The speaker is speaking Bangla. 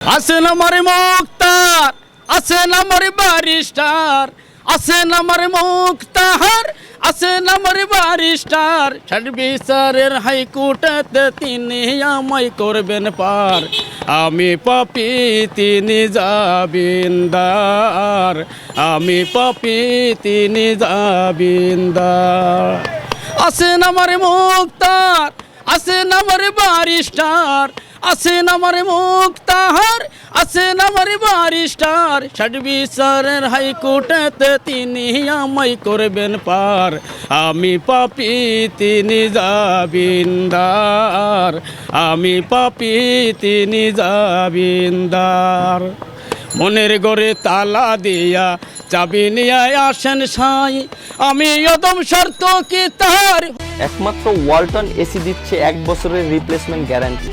আছেন আমার মুক্তার, আছেন আমার ব্যারিস্টার, আছেন আমার মুক্তার, আছেন আমার ব্যারিস্টার। ষাট বিচারের হাইকোর্টেতে তিনি আমায় করবেন পার। আমি পাপী তিনি জামিনদার, আমি পাপী তিনি জামিনদার। আছেন আমার মুক্তার, আছেন আমার ব্যারিস্টার, আছেন আমার মুক্তার, আছেন আমার ব্যারিস্টার। ষাট বিচারের হাইকোর্টেতে তিনি আমায় করবেন পার। আমি পাপী তিনি জামিনদার, আমি পাপী তিনি জামিনদার। মনের ঘরে তালা দিয়া চাবি নিয়ে আসেন সাই, আমি অদম শর্ত কি তার। একমাত্র ওয়ালটন এসি দিচ্ছে 1 বছরের রিপ্লেসমেন্ট গ্যারান্টি।